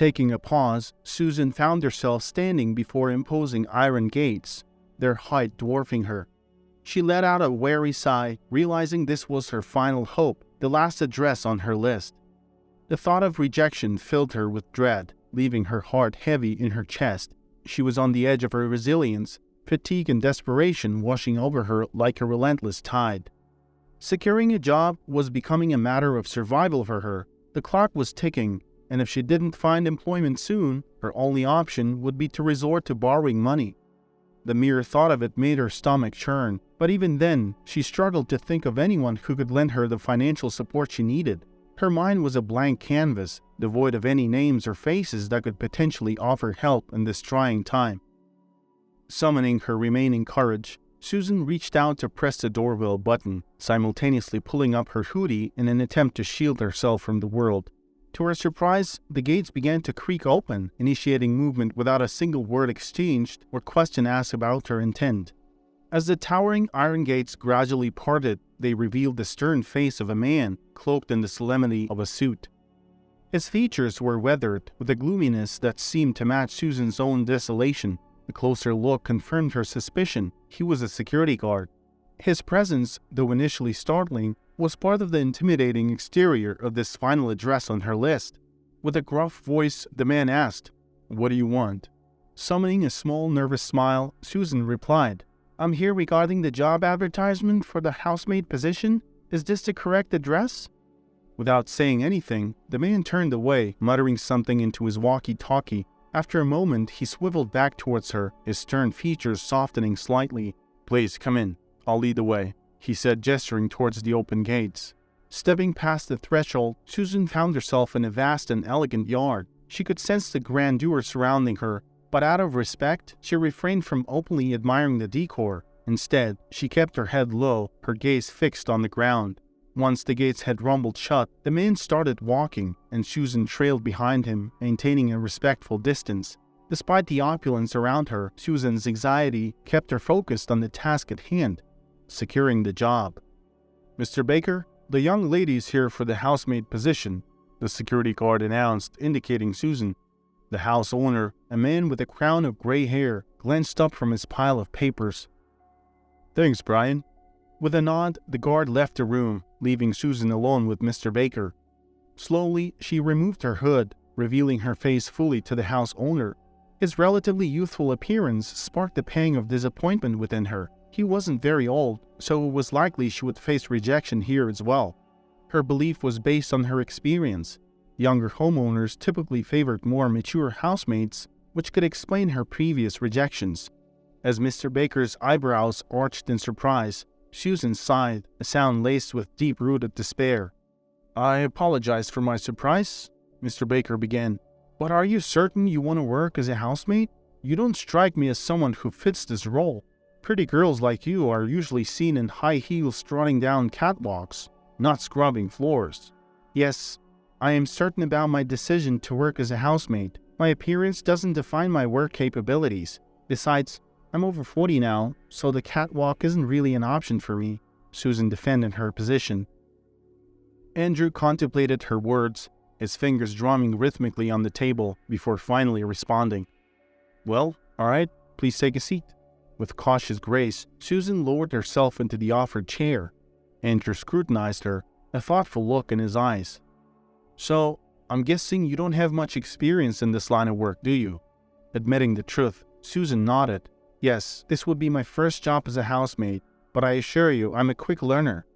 Taking a pause, Susan found herself standing before imposing iron gates, their height dwarfing her. She let out a weary sigh, realizing this was her final hope, the last address on her list. The thought of rejection filled her with dread, leaving her heart heavy in her chest. She was on the edge of her resilience, fatigue and desperation washing over her like a relentless tide. Securing a job was becoming a matter of survival for her. The clock was ticking, and if she didn't find employment soon, her only option would be to resort to borrowing money. The mere thought of it made her stomach churn, but even then, she struggled to think of anyone who could lend her the financial support she needed. Her mind was a blank canvas, devoid of any names or faces that could potentially offer help in this trying time. Summoning her remaining courage, Susan reached out to press the doorbell button, simultaneously pulling up her hoodie in an attempt to shield herself from the world. To her surprise, the gates began to creak open, initiating movement without a single word exchanged or question asked about her intent. As the towering iron gates gradually parted, they revealed the stern face of a man, cloaked in the solemnity of a suit. His features were weathered, with a gloominess that seemed to match Susan's own desolation. A closer look confirmed her suspicion. He was a security guard. His presence, though initially startling, was part of the intimidating exterior of this final address on her list. With a gruff voice, the man asked, "What do you want?" Summoning a small, nervous smile, Susan replied, "I'm here regarding the job advertisement for the housemaid position. Is this the correct address?" Without saying anything, the man turned away, muttering something into his walkie-talkie. After a moment, he swiveled back towards her, his stern features softening slightly. "Please, come in. I'll lead the way," he said, gesturing towards the open gates. Stepping past the threshold, Susan found herself in a vast and elegant yard. She could sense the grandeur surrounding her, but out of respect, she refrained from openly admiring the decor. Instead, she kept her head low, her gaze fixed on the ground. Once the gates had rumbled shut, the man started walking, and Susan trailed behind him, maintaining a respectful distance. Despite the opulence around her, Susan's anxiety kept her focused on the task at hand, securing the job. "Mr. Baker, the young lady's here for the housemaid position," the security guard announced, indicating Susan. The house owner, a man with a crown of gray hair, glanced up from his pile of papers. "Thanks, Brian." With a nod, the guard left the room, leaving Susan alone with Mr. Baker. Slowly, she removed her hood, revealing her face fully to the house owner. His relatively youthful appearance sparked a pang of disappointment within her. He wasn't very old, so it was likely she would face rejection here as well. Her belief was based on her experience. Younger homeowners typically favored more mature housemates, which could explain her previous rejections. As Mr. Baker's eyebrows arched in surprise, Susan sighed, a sound laced with deep-rooted despair. "I apologize for my surprise," Mr. Baker began. "But are you certain you want to work as a housemaid? You don't strike me as someone who fits this role. Pretty girls like you are usually seen in high heels strutting down catwalks, not scrubbing floors." "Yes, I am certain about my decision to work as a housemaid. My appearance doesn't define my work capabilities. Besides, I'm over 40 now, so the catwalk isn't really an option for me," Susan defended her position. Andrew contemplated her words, his fingers drumming rhythmically on the table before finally responding. "Well, all right, please take a seat." With cautious grace, Susan lowered herself into the offered chair. Andrew scrutinized her, a thoughtful look in his eyes. "So, I'm guessing you don't have much experience in this line of work, do you?" Admitting the truth, Susan nodded. "Yes, this would be my first job as a housemaid, but I assure you I'm a quick learner."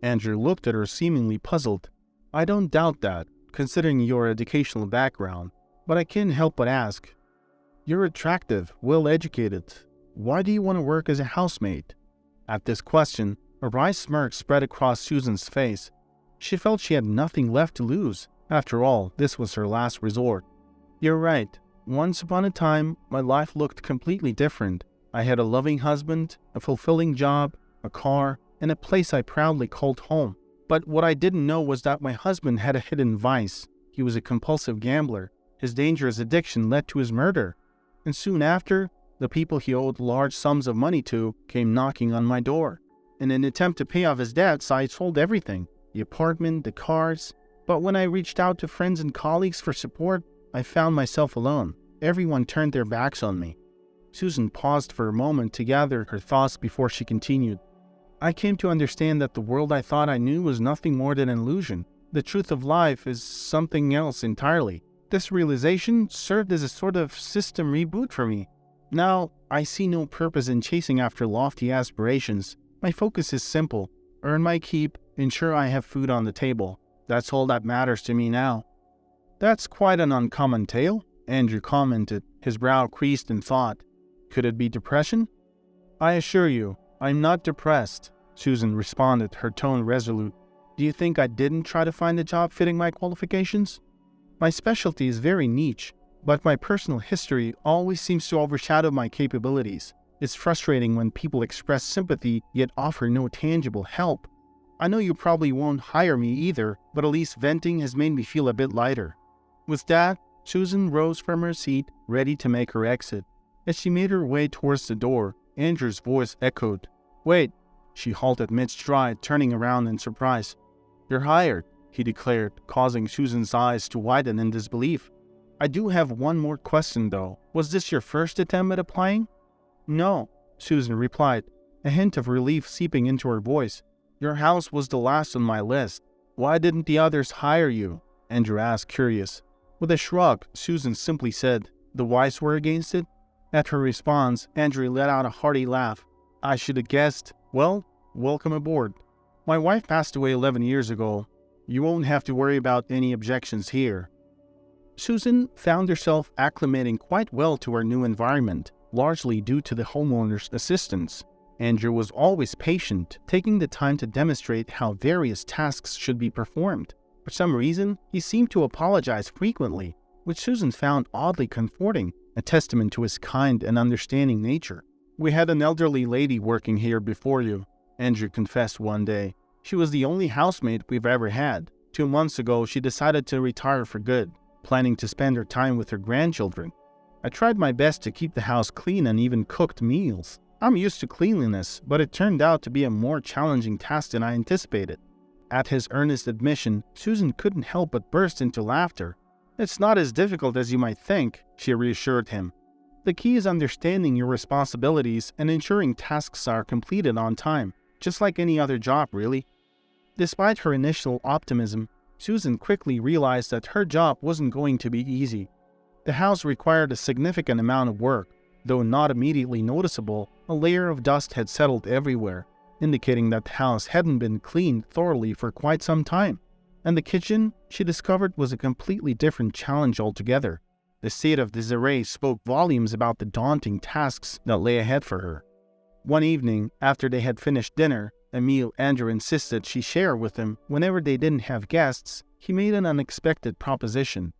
Andrew looked at her seemingly puzzled. "I don't doubt that, considering your educational background, but I can't help but ask. You're attractive, well-educated. Why do you want to work as a housemaid?" At this question, a wry smirk spread across Susan's face. She felt she had nothing left to lose. After all, this was her last resort. "You're right. Once upon a time, my life looked completely different. I had a loving husband, a fulfilling job, a car, and a place I proudly called home. But what I didn't know was that my husband had a hidden vice. He was a compulsive gambler. His dangerous addiction led to his murder. And soon after, the people he owed large sums of money to came knocking on my door. In an attempt to pay off his debts, I sold everything, the apartment, the cars. But when I reached out to friends and colleagues for support, I found myself alone. Everyone turned their backs on me. Susan paused for a moment to gather her thoughts before she continued. I came to understand that the world I thought I knew was nothing more than an illusion. The truth of life is something else entirely. This realization served as a sort of system reboot for me. Now, I see no purpose in chasing after lofty aspirations. My focus is simple: earn my keep, ensure I have food on the table. That's all that matters to me now. That's quite an uncommon tale, Andrew commented, his brow creased in thought. Could it be depression? I assure you, I'm not depressed, Susan responded, her tone resolute. Do you think I didn't try to find a job fitting my qualifications? My specialty is very niche, but my personal history always seems to overshadow my capabilities. It's frustrating when people express sympathy yet offer no tangible help. I know you probably won't hire me either, but at least venting has made me feel a bit lighter. With that, Susan rose from her seat, ready to make her exit. As she made her way towards the door, Andrew's voice echoed. Wait, she halted mid-stride, turning around in surprise. You're hired, he declared, causing Susan's eyes to widen in disbelief. I do have one more question though. Was this your first attempt at applying? No, Susan replied, a hint of relief seeping into her voice. Your house was the last on my list. Why didn't the others hire you? Andrew asked, curious. With a shrug, Susan simply said, the wise were against it. At her response, Andrew let out a hearty laugh. I should have guessed. Well, welcome aboard. My wife passed away 11 years ago. You won't have to worry about any objections here. Susan found herself acclimating quite well to her new environment, largely due to the homeowner's assistance. Andrew was always patient, taking the time to demonstrate how various tasks should be performed. For some reason, he seemed to apologize frequently, which Susan found oddly comforting, a testament to his kind and understanding nature. We had an elderly lady working here before you, Andrew confessed one day. She was the only housemaid we've ever had. 2 months ago, she decided to retire for good, planning to spend her time with her grandchildren. I tried my best to keep the house clean and even cooked meals. I'm used to cleanliness, but it turned out to be a more challenging task than I anticipated. At his earnest admission, Susan couldn't help but burst into laughter. It's not as difficult as you might think, she reassured him. The key is understanding your responsibilities and ensuring tasks are completed on time, just like any other job, really. Despite her initial optimism, Susan quickly realized that her job wasn't going to be easy. The house required a significant amount of work. Though not immediately noticeable, a layer of dust had settled everywhere, indicating that the house hadn't been cleaned thoroughly for quite some time. And the kitchen, she discovered, was a completely different challenge altogether. The state of disarray spoke volumes about the daunting tasks that lay ahead for her. One evening, after they had finished dinner, a meal Andrew insisted she share with him whenever they didn't have guests, he made an unexpected proposition.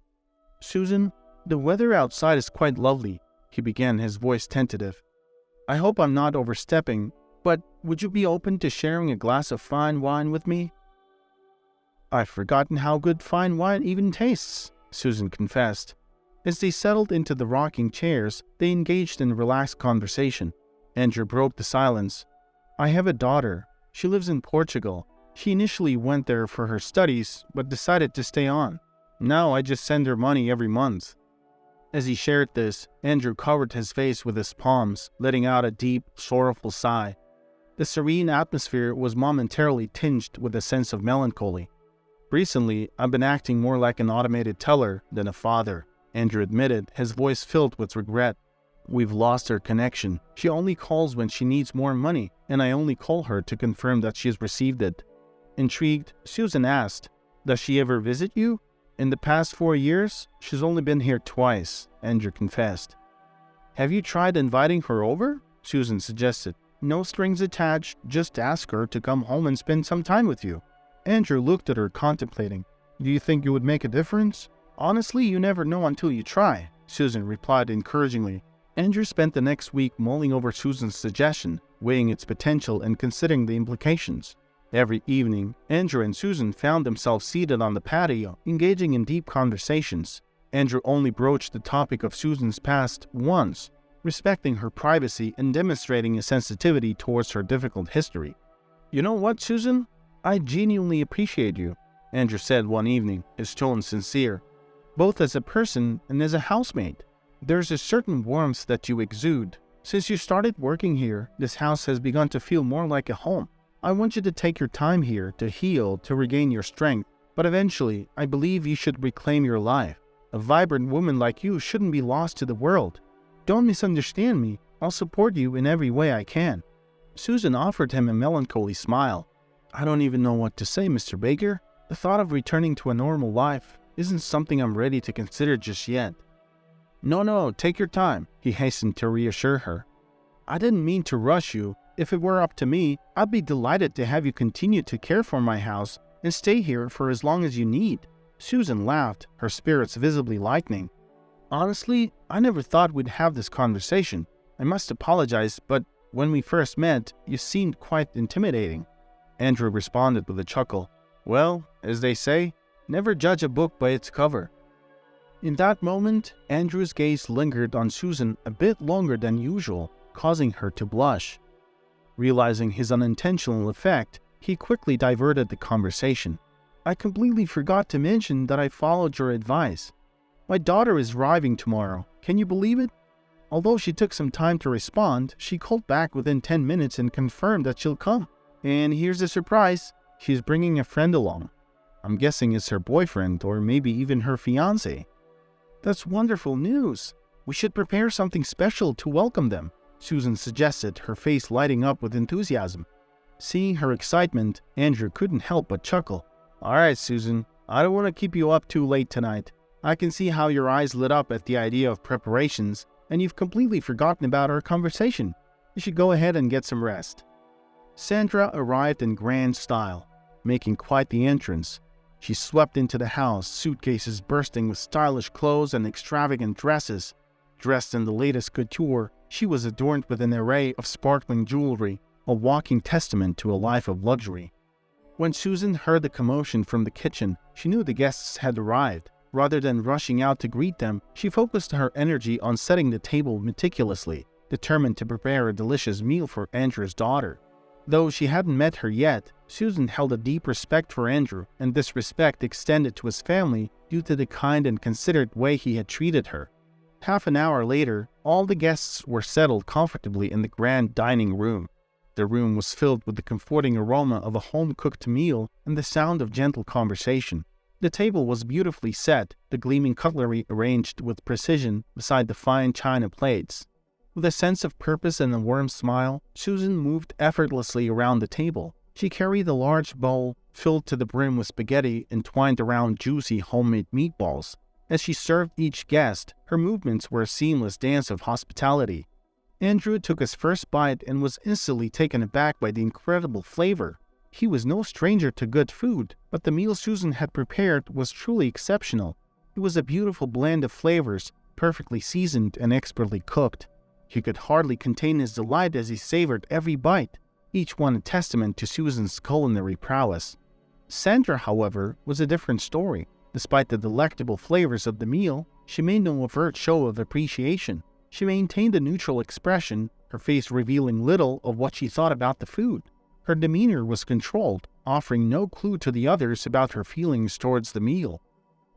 Susan, the weather outside is quite lovely, he began, his voice tentative. I hope I'm not overstepping, but would you be open to sharing a glass of fine wine with me? I've forgotten how good fine wine even tastes, Susan confessed. As they settled into the rocking chairs, they engaged in relaxed conversation. Andrew broke the silence. I have a daughter. She lives in Portugal. She initially went there for her studies, but decided to stay on. Now I just send her money every month. As he shared this, Andrew covered his face with his palms, letting out a deep, sorrowful sigh. The serene atmosphere was momentarily tinged with a sense of melancholy. Recently, I've been acting more like an automated teller than a father, Andrew admitted, his voice filled with regret. We've lost her connection. She only calls when she needs more money, and I only call her to confirm that she's received it. Intrigued, Susan asked, does she ever visit you? In the past 4 years, she's only been here twice, Andrew confessed. Have you tried inviting her over? Susan suggested. No strings attached, just ask her to come home and spend some time with you. Andrew looked at her, contemplating. Do you think it would make a difference? Honestly, you never know until you try, Susan replied encouragingly. Andrew spent the next week mulling over Susan's suggestion, weighing its potential and considering the implications. Every evening, Andrew and Susan found themselves seated on the patio, engaging in deep conversations. Andrew only broached the topic of Susan's past once, respecting her privacy and demonstrating a sensitivity towards her difficult history. You know what, Susan? I genuinely appreciate you, Andrew said one evening, his tone sincere. both as a person and as a housemaid. There's a certain warmth that you exude. Since you started working here, this house has begun to feel more like a home. I want you to take your time here to heal, to regain your strength, but eventually, I believe you should reclaim your life. A vibrant woman like you shouldn't be lost to the world. Don't misunderstand me. I'll support you in every way I can." Susan offered him a melancholy smile. "I don't even know what to say, Mr. Baker. The thought of returning to a normal life isn't something I'm ready to consider just yet." No, take your time," he hastened to reassure her. "I didn't mean to rush you. If it were up to me, I'd be delighted to have you continue to care for my house and stay here for as long as you need." Susan laughed, her spirits visibly lightening. "Honestly, I never thought we'd have this conversation. I must apologize, but when we first met, you seemed quite intimidating." Andrew responded with a chuckle. "Well, as they say, never judge a book by its cover." In that moment, Andrew's gaze lingered on Susan a bit longer than usual, causing her to blush. Realizing his unintentional effect, he quickly diverted the conversation. "I completely forgot to mention that I followed your advice. My daughter is arriving tomorrow. Can you believe it? Although she took some time to respond, she called back within 10 minutes and confirmed that she'll come. And here's the surprise. She's bringing a friend along. I'm guessing it's her boyfriend or maybe even her fiancé." "That's wonderful news. We should prepare something special to welcome them," Susan suggested, her face lighting up with enthusiasm. Seeing her excitement, Andrew couldn't help but chuckle. "All right, Susan, I don't want to keep you up too late tonight. I can see how your eyes lit up at the idea of preparations, and you've completely forgotten about our conversation. You should go ahead and get some rest." Sandra arrived in grand style, making quite the entrance. She swept into the house, suitcases bursting with stylish clothes and extravagant dresses. Dressed in the latest couture, she was adorned with an array of sparkling jewelry, a walking testament to a life of luxury. When Susan heard the commotion from the kitchen, she knew the guests had arrived. Rather than rushing out to greet them, she focused her energy on setting the table meticulously, determined to prepare a delicious meal for Andrew's daughter. Though she hadn't met her yet, Susan held a deep respect for Andrew, and this respect extended to his family due to the kind and considerate way he had treated her. Half an hour later, all the guests were settled comfortably in the grand dining room. The room was filled with the comforting aroma of a home-cooked meal and the sound of gentle conversation. The table was beautifully set, the gleaming cutlery arranged with precision beside the fine china plates. With a sense of purpose and a warm smile, Susan moved effortlessly around the table. She carried a large bowl filled to the brim with spaghetti entwined around juicy homemade meatballs. As she served each guest, her movements were a seamless dance of hospitality. Andrew took his first bite and was instantly taken aback by the incredible flavor. He was no stranger to good food, but the meal Susan had prepared was truly exceptional. It was a beautiful blend of flavors, perfectly seasoned and expertly cooked. He could hardly contain his delight as he savored every bite, each one a testament to Susan's culinary prowess. Sandra, however, was a different story. Despite the delectable flavors of the meal, she made no overt show of appreciation. She maintained a neutral expression, her face revealing little of what she thought about the food. Her demeanor was controlled, offering no clue to the others about her feelings towards the meal.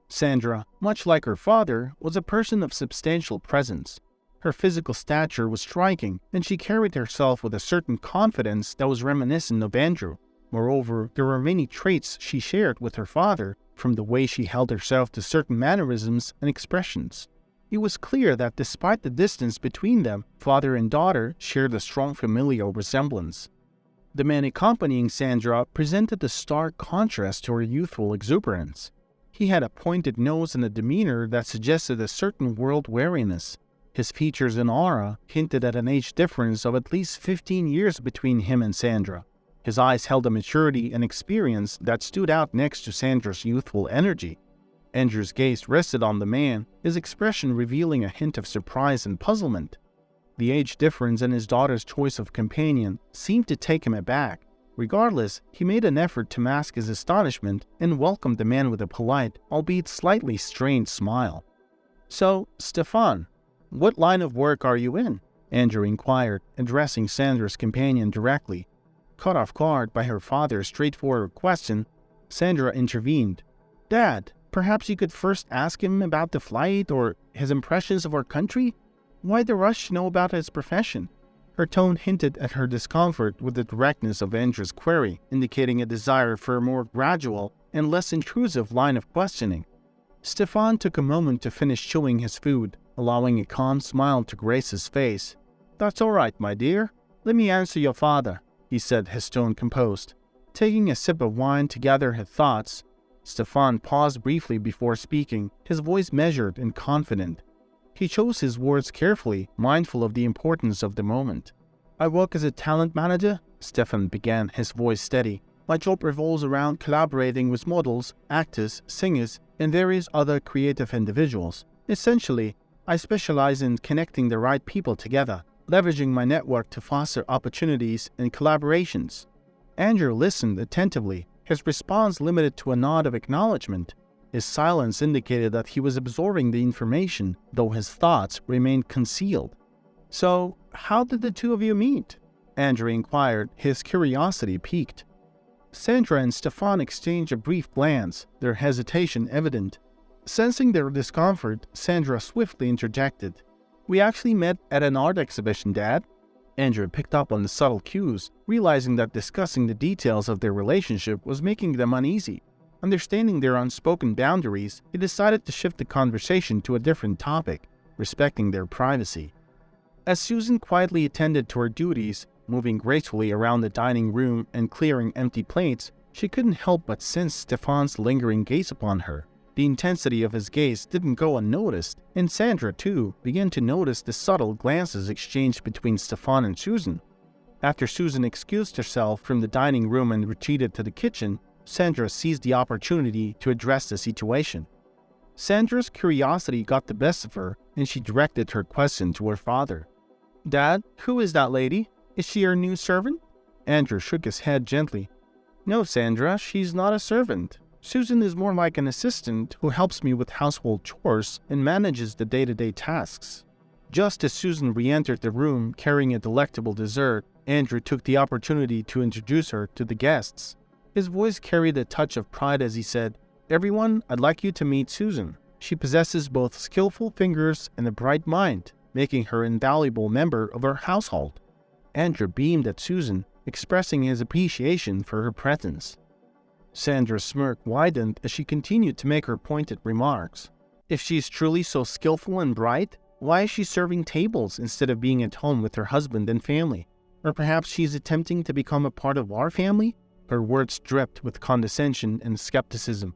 Sandra, much like her father, was a person of substantial presence. Her physical stature was striking, and she carried herself with a certain confidence that was reminiscent of Andrew. Moreover, there were many traits she shared with her father, from the way she held herself to certain mannerisms and expressions. It was clear that despite the distance between them, father and daughter shared a strong familial resemblance. The man accompanying Sandra presented a stark contrast to her youthful exuberance. He had a pointed nose and a demeanor that suggested a certain world-weariness. His features and aura hinted at an age difference of at least 15 years between him and Sandra. His eyes held a maturity and experience that stood out next to Sandra's youthful energy. Andrew's gaze rested on the man, his expression revealing a hint of surprise and puzzlement. The age difference and his daughter's choice of companion seemed to take him aback. Regardless, he made an effort to mask his astonishment and welcomed the man with a polite, albeit slightly strained smile. "So, Stefan, what line of work are you in?" Andrew inquired, addressing Sandra's companion directly. Caught off guard by her father's straightforward question, Sandra intervened. "Dad, Perhaps you could first ask him about the flight or his impressions of our country? Why the rush to know about his profession?" Her tone hinted at her discomfort with the directness of Andrew's query, indicating a desire for a more gradual and less intrusive line of questioning. Stefan took a moment to finish chewing his food, allowing a calm smile to grace his face. "That's all right, my dear. Let me answer your father," he said, his tone composed. Taking a sip of wine to gather his thoughts, Stefan paused briefly before speaking, his voice measured and confident. He chose his words carefully, mindful of the importance of the moment. "I work as a talent manager," Stefan began, his voice steady. "My job revolves around collaborating with models, actors, singers, and various other creative individuals. Essentially, I specialize in connecting the right people together, leveraging my network to foster opportunities and collaborations." Andrew listened attentively, his response limited to a nod of acknowledgement. His silence indicated that he was absorbing the information, though his thoughts remained concealed. "So, how did the two of you meet?" Andrew inquired, his curiosity piqued. Sandra and Stefan exchanged a brief glance, their hesitation evident. Sensing their discomfort, Sandra swiftly interjected. "We actually met at an art exhibition, Dad." Andrew picked up on the subtle cues, realizing that discussing the details of their relationship was making them uneasy. Understanding their unspoken boundaries, he decided to shift the conversation to a different topic, respecting their privacy. As Susan quietly attended to her duties, moving gracefully around the dining room and clearing empty plates, she couldn't help but sense Stefan's lingering gaze upon her. The intensity of his gaze didn't go unnoticed, and Sandra, too, began to notice the subtle glances exchanged between Stefan and Susan. After Susan excused herself from the dining room and retreated to the kitchen, Sandra seized the opportunity to address the situation. Sandra's curiosity got the best of her, and she directed her question to her father. "Dad, who is that lady? Is she your new servant?" Andrew shook his head gently. "No, Sandra, she's not a servant. Susan is more like an assistant who helps me with household chores and manages the day-to-day tasks." Just as Susan re-entered the room carrying a delectable dessert, Andrew took the opportunity to introduce her to the guests. His voice carried a touch of pride as he said, "Everyone, I'd like you to meet Susan. She possesses both skillful fingers and a bright mind, making her an invaluable member of our household." Andrew beamed at Susan, expressing his appreciation for her presence. Sandra's smirk widened as she continued to make her pointed remarks. "If she's truly so skillful and bright, why is she serving tables instead of being at home with her husband and family? Or perhaps she's attempting to become a part of our family?" Her words dripped with condescension and skepticism.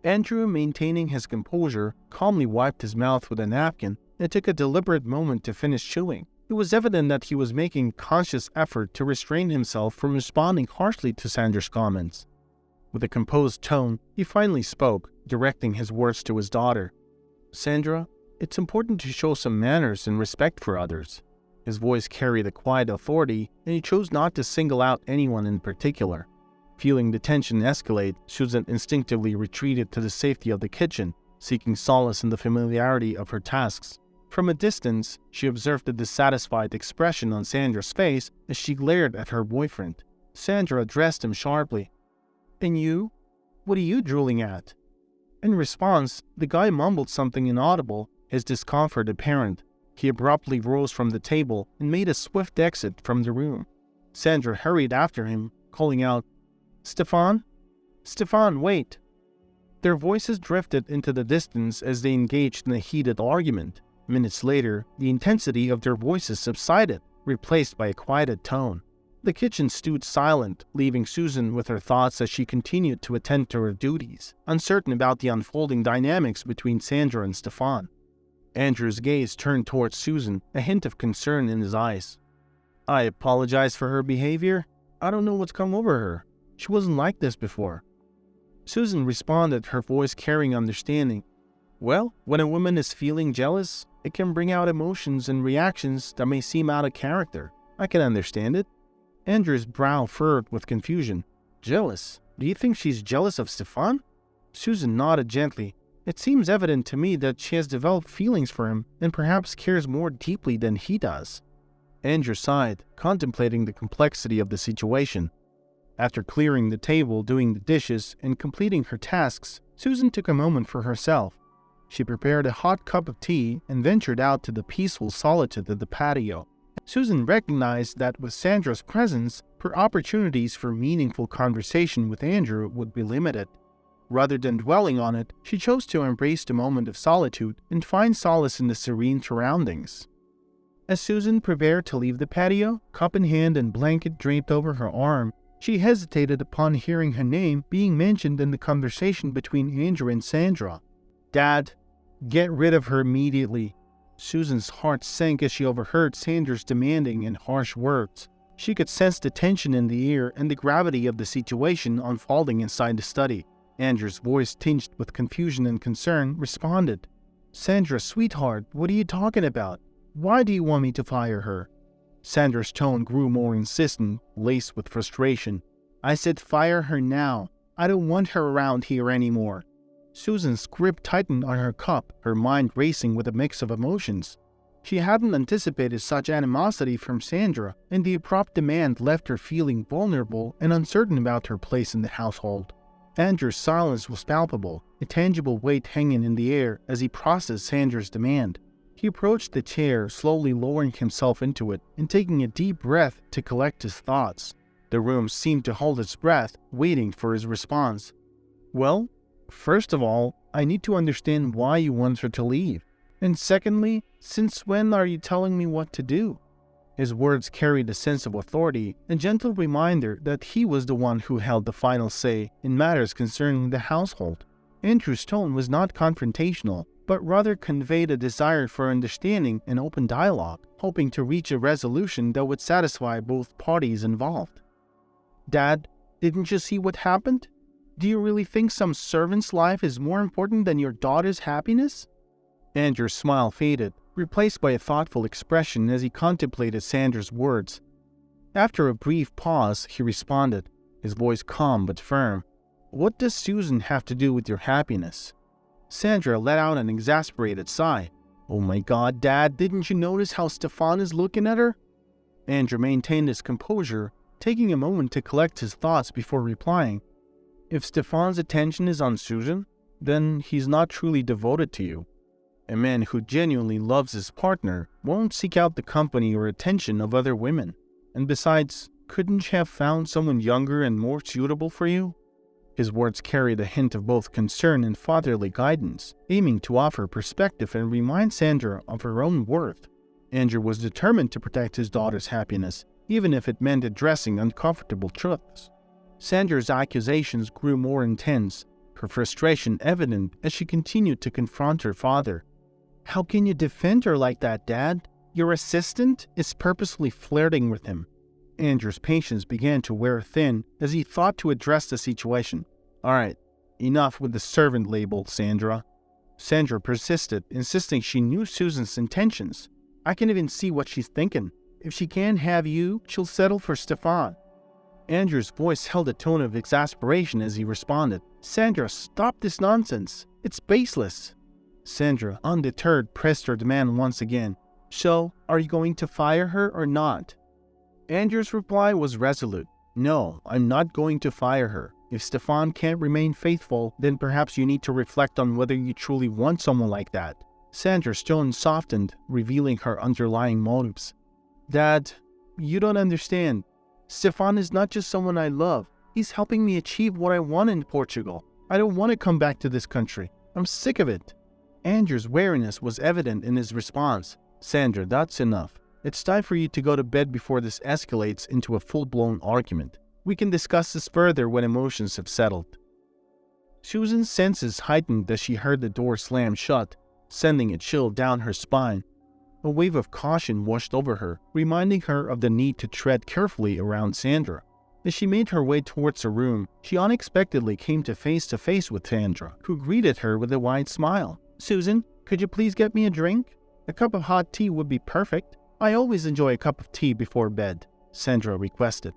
Andrew, maintaining his composure, calmly wiped his mouth with a napkin and took a deliberate moment to finish chewing. It was evident that he was making conscious effort to restrain himself from responding harshly to Sandra's comments. With a composed tone, he finally spoke, directing his words to his daughter. "Sandra, it's important to show some manners and respect for others." His voice carried a quiet authority, and he chose not to single out anyone in particular. Feeling the tension escalate, Susan instinctively retreated to the safety of the kitchen, seeking solace in the familiarity of her tasks. From a distance, she observed the dissatisfied expression on Sandra's face as she glared at her boyfriend. Sandra addressed him sharply. "And you? What are you drooling at?" In response, the guy mumbled something inaudible, his discomfort apparent. He abruptly rose from the table and made a swift exit from the room. Sandra hurried after him, calling out, "Stefan? Stefan, wait!" Their voices drifted into the distance as they engaged in a heated argument. Minutes later, the intensity of their voices subsided, replaced by a quieted tone. The kitchen stood silent, leaving Susan with her thoughts as she continued to attend to her duties, uncertain about the unfolding dynamics between Sandra and Stefan. Andrew's gaze turned towards Susan, a hint of concern in his eyes. "I apologize for her behavior. I don't know what's come over her. She wasn't like this before." Susan responded, her voice carrying understanding. "Well, when a woman is feeling jealous, it can bring out emotions and reactions that may seem out of character. I can understand it." Andrew's brow furrowed with confusion. "Jealous? Do you think she's jealous of Stefan?" Susan nodded gently. "It seems evident to me that she has developed feelings for him and perhaps cares more deeply than he does." Andrew sighed, contemplating the complexity of the situation. After clearing the table, doing the dishes, and completing her tasks, Susan took a moment for herself. She prepared a hot cup of tea and ventured out to the peaceful solitude of the patio. Susan recognized that with Sandra's presence, her opportunities for meaningful conversation with Andrew would be limited. Rather than dwelling on it, she chose to embrace the moment of solitude and find solace in the serene surroundings. As Susan prepared to leave the patio, cup in hand and blanket draped over her arm, she hesitated upon hearing her name being mentioned in the conversation between Andrew and Sandra. "Dad, get rid of her immediately." Susan's heart sank as she overheard Sandra's demanding and harsh words. She could sense the tension in the air and the gravity of the situation unfolding inside the study. Andrew's voice, tinged with confusion and concern, responded, "Sandra, sweetheart, what are you talking about? Why do you want me to fire her?" Sandra's tone grew more insistent, laced with frustration. "I said fire her now. I don't want her around here anymore." Susan's grip tightened on her cup, her mind racing with a mix of emotions. She hadn't anticipated such animosity from Sandra, and the abrupt demand left her feeling vulnerable and uncertain about her place in the household. Andrew's silence was palpable, a tangible weight hanging in the air as he processed Sandra's demand. He approached the chair, slowly lowering himself into it and taking a deep breath to collect his thoughts. The room seemed to hold its breath, waiting for his response. "Well, first of all, I need to understand why you want her to leave. And secondly, since when are you telling me what to do?" His words carried a sense of authority, a gentle reminder that he was the one who held the final say in matters concerning the household. Andrew's tone was not confrontational, but rather conveyed a desire for understanding and open dialogue, hoping to reach a resolution that would satisfy both parties involved. "Dad, didn't you see what happened? Do you really think some servant's life is more important than your daughter's happiness?" Andrew's smile faded, replaced by a thoughtful expression as he contemplated Sandra's words. After a brief pause, he responded, his voice calm but firm. "What does Susan have to do with your happiness?" Sandra let out an exasperated sigh. "Oh my God, Dad, didn't you notice how Stefan is looking at her?" Andrew maintained his composure, taking a moment to collect his thoughts before replying. "If Stefan's attention is on Susan, then he's not truly devoted to you. A man who genuinely loves his partner won't seek out the company or attention of other women. And besides, couldn't you have found someone younger and more suitable for you?" His words carried a hint of both concern and fatherly guidance, aiming to offer perspective and remind Sandra of her own worth. Andrew was determined to protect his daughter's happiness, even if it meant addressing uncomfortable truths. Sandra's accusations grew more intense, her frustration evident as she continued to confront her father. "How can you defend her like that, Dad? Your assistant is purposely flirting with him." Andrew's patience began to wear thin as he thought to address the situation. "All right, enough with the servant label, Sandra." Sandra persisted, insisting she knew Susan's intentions. "I can even see what she's thinking. If she can't have you, she'll settle for Stefan." Andrew's voice held a tone of exasperation as he responded, "Sandra, stop this nonsense. It's baseless." Sandra, undeterred, pressed her demand once again. "So, are you going to fire her or not?" Andrew's reply was resolute. "No, I'm not going to fire her. If Stefan can't remain faithful, then perhaps you need to reflect on whether you truly want someone like that." Sandra's tone softened, revealing her underlying motives. "Dad, you don't understand. Stefan is not just someone I love. He's helping me achieve what I want in Portugal. I don't want to come back to this country. I'm sick of it." Andrew's wariness was evident in his response. "Sandra, that's enough. It's time for you to go to bed before this escalates into a full-blown argument. We can discuss this further when emotions have settled." Susan's senses heightened as she heard the door slam shut, sending a chill down her spine. A wave of caution washed over her, reminding her of the need to tread carefully around Sandra. As she made her way towards her room, she unexpectedly came to face with Sandra, who greeted her with a wide smile. "Susan, could you please get me a drink? A cup of hot tea would be perfect. I always enjoy a cup of tea before bed," Sandra requested.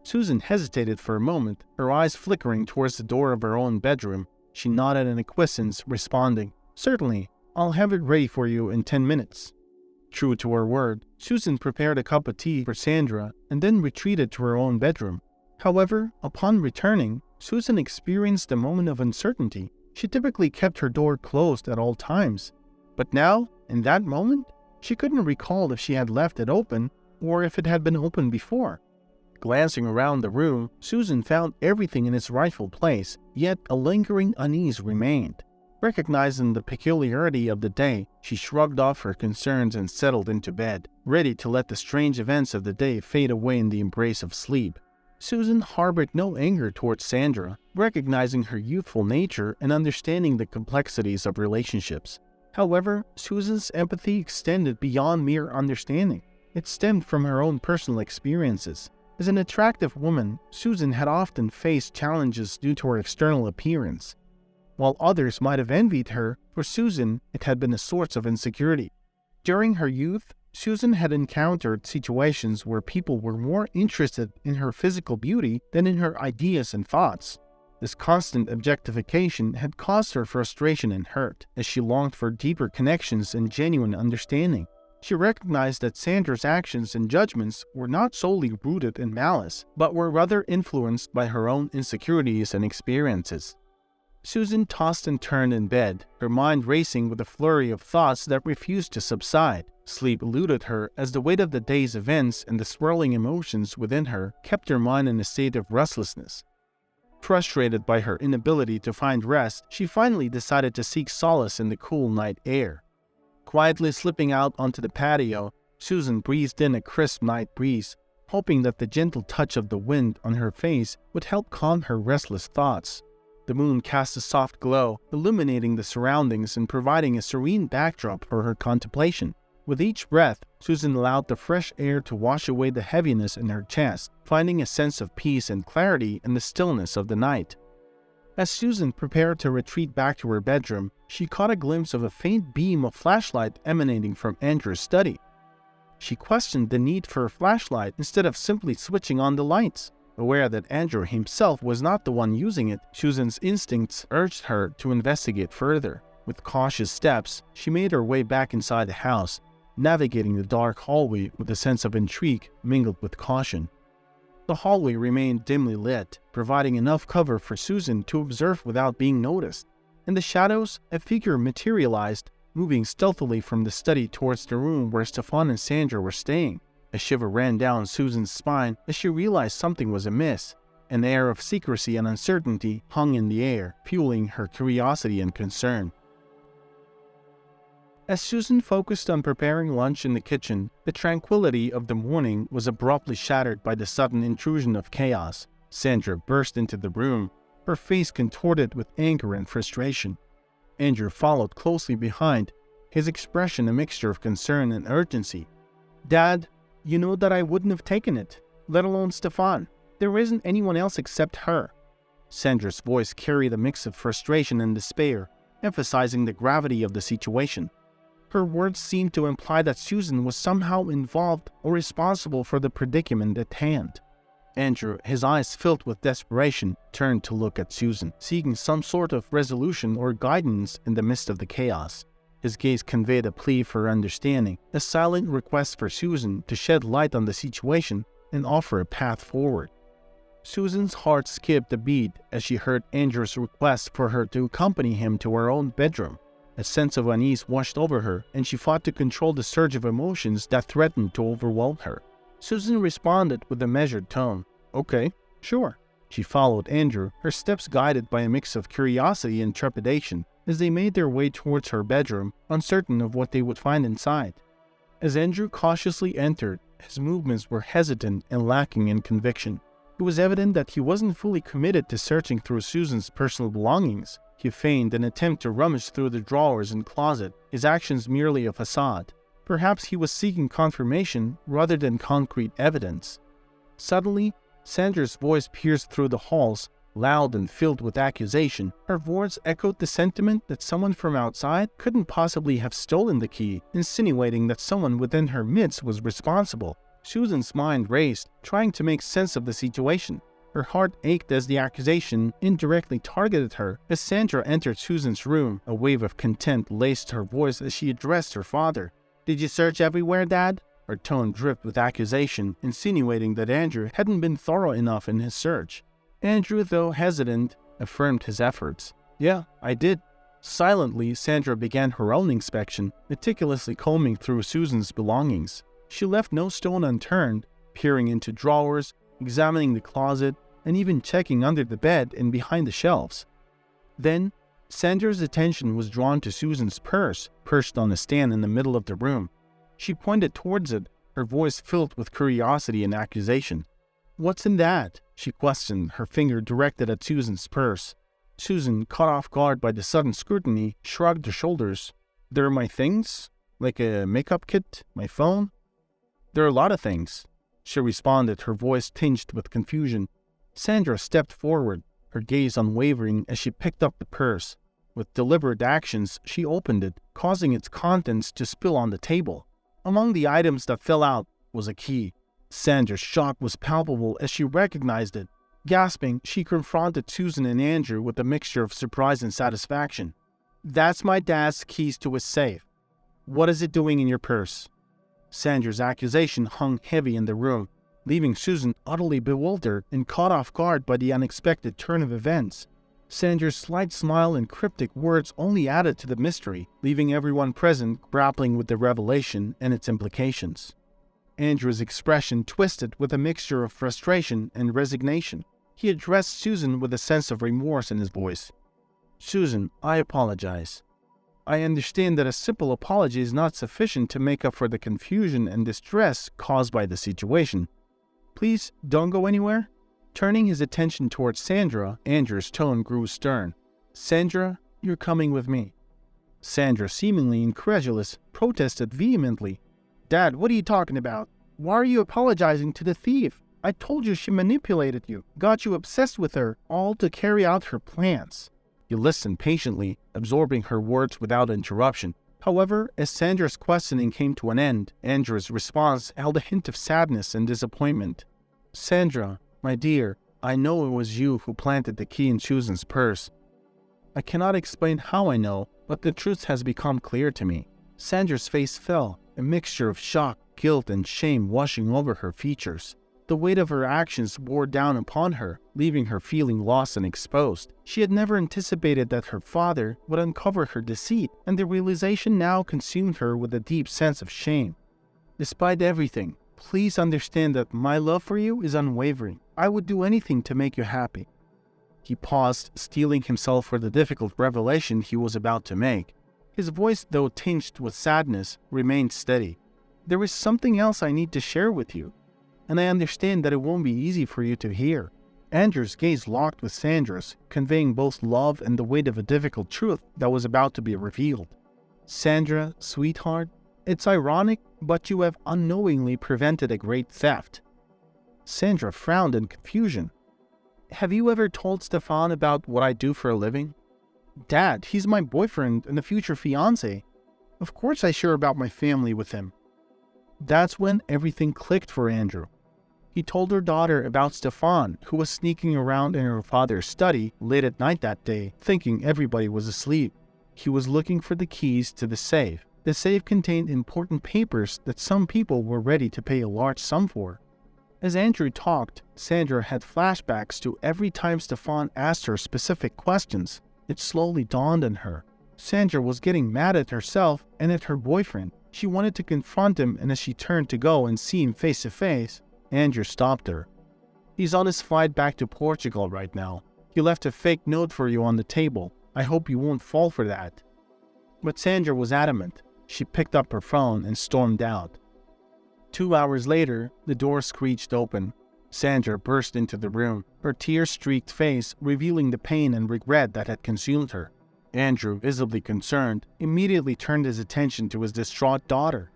Susan hesitated for a moment, her eyes flickering towards the door of her own bedroom. She nodded in acquiescence, responding, "Certainly, I'll have it ready for you in 10 minutes. True to her word, Susan prepared a cup of tea for Sandra and then retreated to her own bedroom. However, upon returning, Susan experienced a moment of uncertainty. She typically kept her door closed at all times. But now, in that moment, she couldn't recall if she had left it open or if it had been open before. Glancing around the room, Susan found everything in its rightful place, yet a lingering unease remained. Recognizing the peculiarity of the day, she shrugged off her concerns and settled into bed, ready to let the strange events of the day fade away in the embrace of sleep. Susan harbored no anger towards Sandra, recognizing her youthful nature and understanding the complexities of relationships. However, Susan's empathy extended beyond mere understanding. It stemmed from her own personal experiences. As an attractive woman, Susan had often faced challenges due to her external appearance. While others might have envied her, for Susan, it had been a source of insecurity. During her youth, Susan had encountered situations where people were more interested in her physical beauty than in her ideas and thoughts. This constant objectification had caused her frustration and hurt, as she longed for deeper connections and genuine understanding. She recognized that Sandra's actions and judgments were not solely rooted in malice, but were rather influenced by her own insecurities and experiences. Susan tossed and turned in bed, her mind racing with a flurry of thoughts that refused to subside. Sleep eluded her as the weight of the day's events and the swirling emotions within her kept her mind in a state of restlessness. Frustrated by her inability to find rest, she finally decided to seek solace in the cool night air. Quietly slipping out onto the patio, Susan breathed in a crisp night breeze, hoping that the gentle touch of the wind on her face would help calm her restless thoughts. The moon cast a soft glow, illuminating the surroundings and providing a serene backdrop for her contemplation. With each breath, Susan allowed the fresh air to wash away the heaviness in her chest, finding a sense of peace and clarity in the stillness of the night. As Susan prepared to retreat back to her bedroom, she caught a glimpse of a faint beam of flashlight emanating from Andrew's study. She questioned the need for a flashlight instead of simply switching on the lights. Aware that Andrew himself was not the one using it, Susan's instincts urged her to investigate further. With cautious steps, she made her way back inside the house, navigating the dark hallway with a sense of intrigue mingled with caution. The hallway remained dimly lit, providing enough cover for Susan to observe without being noticed. In the shadows, a figure materialized, moving stealthily from the study towards the room where Stefan and Sandra were staying. A shiver ran down Susan's spine as she realized something was amiss. An air of secrecy and uncertainty hung in the air, fueling her curiosity and concern. As Susan focused on preparing lunch in the kitchen, the tranquility of the morning was abruptly shattered by the sudden intrusion of chaos. Sandra burst into the room, her face contorted with anger and frustration. Andrew followed closely behind, his expression a mixture of concern and urgency. "Dad, you know that I wouldn't have taken it, let alone Stefan. There isn't anyone else except her." Sandra's voice carried a mix of frustration and despair, emphasizing the gravity of the situation. Her words seemed to imply that Susan was somehow involved or responsible for the predicament at hand. Andrew, his eyes filled with desperation, turned to look at Susan, seeking some sort of resolution or guidance in the midst of the chaos. His gaze conveyed a plea for understanding, a silent request for Susan to shed light on the situation and offer a path forward. Susan's heart skipped a beat as she heard Andrew's request for her to accompany him to her own bedroom. A sense of unease washed over her, and she fought to control the surge of emotions that threatened to overwhelm her. Susan responded with a measured tone. "Okay, sure." She followed Andrew, her steps guided by a mix of curiosity and trepidation, as they made their way towards her bedroom, uncertain of what they would find inside. As Andrew cautiously entered, his movements were hesitant and lacking in conviction. It was evident that he wasn't fully committed to searching through Susan's personal belongings. He feigned an attempt to rummage through the drawers and closet, his actions merely a facade. Perhaps he was seeking confirmation rather than concrete evidence. Suddenly, Sandra's voice pierced through the halls, loud and filled with accusation. Her words echoed the sentiment that someone from outside couldn't possibly have stolen the key, insinuating that someone within her midst was responsible. Susan's mind raced, trying to make sense of the situation. Her heart ached as the accusation indirectly targeted her. As Sandra entered Susan's room, a wave of contempt laced her voice as she addressed her father. "Did you search everywhere, Dad?" Her tone dripped with accusation, insinuating that Andrew hadn't been thorough enough in his search. Andrew, though hesitant, affirmed his efforts. "Yeah, I did." Silently, Sandra began her own inspection, meticulously combing through Susan's belongings. She left no stone unturned, peering into drawers, examining the closet, and even checking under the bed and behind the shelves. Then, Sandra's attention was drawn to Susan's purse, perched on a stand in the middle of the room. She pointed towards it, her voice filled with curiosity and accusation. "What's in that?" she questioned, her finger directed at Susan's purse. Susan, caught off guard by the sudden scrutiny, shrugged her shoulders. "They're my things? Like a makeup kit? My phone?" "There are a lot of things," she responded, her voice tinged with confusion. Sandra stepped forward, her gaze unwavering as she picked up the purse. With deliberate actions, she opened it, causing its contents to spill on the table. Among the items that fell out was a key. Sandra's shock was palpable as she recognized it. Gasping, she confronted Susan and Andrew with a mixture of surprise and satisfaction. "That's my dad's keys to his safe. What is it doing in your purse?" Sandra's accusation hung heavy in the room, leaving Susan utterly bewildered and caught off guard by the unexpected turn of events. Sandra's slight smile and cryptic words only added to the mystery, leaving everyone present grappling with the revelation and its implications. Andrew's expression twisted with a mixture of frustration and resignation. He addressed Susan with a sense of remorse in his voice. "Susan, I apologize. I understand that a simple apology is not sufficient to make up for the confusion and distress caused by the situation. Please don't go anywhere." Turning his attention towards Sandra, Andrew's tone grew stern. "Sandra, you're coming with me." Sandra, seemingly incredulous, protested vehemently. "Dad, what are you talking about? Why are you apologizing to the thief? I told you she manipulated you, got you obsessed with her, all to carry out her plans." He listened patiently, absorbing her words without interruption. However, as Sandra's questioning came to an end, Andrew's response held a hint of sadness and disappointment. "Sandra, my dear, I know it was you who planted the key in Susan's purse. I cannot explain how I know, but the truth has become clear to me." Sandra's face fell, a mixture of shock, guilt, and shame washing over her features. The weight of her actions bore down upon her, leaving her feeling lost and exposed. She had never anticipated that her father would uncover her deceit, and the realization now consumed her with a deep sense of shame. "Despite everything, please understand that my love for you is unwavering. I would do anything to make you happy." He paused, steeling himself for the difficult revelation he was about to make. His voice, though tinged with sadness, remained steady. "There is something else I need to share with you, and I understand that it won't be easy for you to hear." Andrew's gaze locked with Sandra's, conveying both love and the weight of a difficult truth that was about to be revealed. "Sandra, sweetheart, it's ironic, but you have unknowingly prevented a great theft." Sandra frowned in confusion. "Have you ever told Stefan about what I do for a living?" "Dad, he's my boyfriend and a future fiancé. Of course I share about my family with him." That's when everything clicked for Andrew. He told her daughter about Stefan, who was sneaking around in her father's study late at night that day, thinking everybody was asleep. He was looking for the keys to the safe. The safe contained important papers that some people were ready to pay a large sum for. As Andrew talked, Sandra had flashbacks to every time Stefan asked her specific questions. It slowly dawned on her. Sandra was getting mad at herself and at her boyfriend. She wanted to confront him, and as she turned to go and see him face to face, Andrew stopped her. "He's on his flight back to Portugal right now. He left a fake note for you on the table. I hope you won't fall for that." But Sandra was adamant. She picked up her phone and stormed out. 2 hours later, the door screeched open. Sandra burst into the room, her tear-streaked face revealing the pain and regret that had consumed her. Andrew, visibly concerned, immediately turned his attention to his distraught daughter.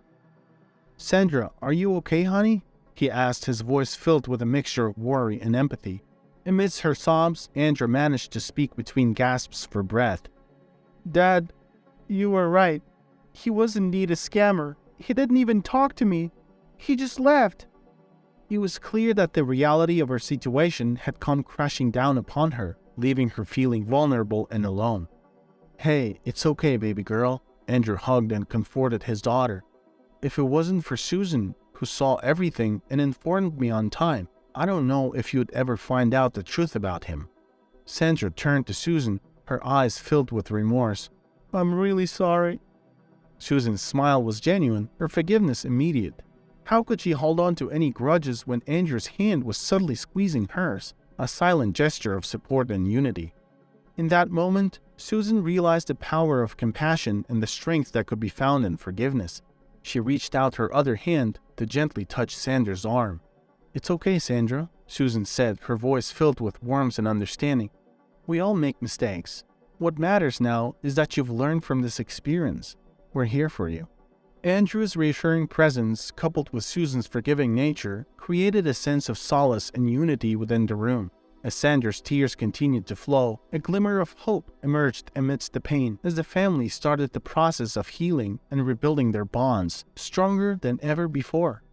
"Sandra, are you okay, honey?" he asked, his voice filled with a mixture of worry and empathy. Amidst her sobs, Andrew managed to speak between gasps for breath. "Dad, you were right. He was indeed a scammer. He didn't even talk to me. He just left." It was clear that the reality of her situation had come crashing down upon her, leaving her feeling vulnerable and alone. "Hey, it's okay, baby girl," Andrew hugged and comforted his daughter. If it wasn't for Susan, who saw everything and informed me on time, I don't know if you'd ever find out the truth about him." Sandra turned to Susan, her eyes filled with remorse. "I'm really sorry." Susan's smile was genuine, her forgiveness immediate. How could she hold on to any grudges when Andrew's hand was subtly squeezing hers, a silent gesture of support and unity? In that moment, Susan realized the power of compassion and the strength that could be found in forgiveness. She reached out her other hand to gently touch Sandra's arm. "It's okay, Sandra," Susan said, her voice filled with warmth and understanding. "We all make mistakes. What matters now is that you've learned from this experience. We're here for you." Andrew's reassuring presence, coupled with Susan's forgiving nature, created a sense of solace and unity within the room. As Sandra's tears continued to flow, a glimmer of hope emerged amidst the pain as the family started the process of healing and rebuilding their bonds, stronger than ever before.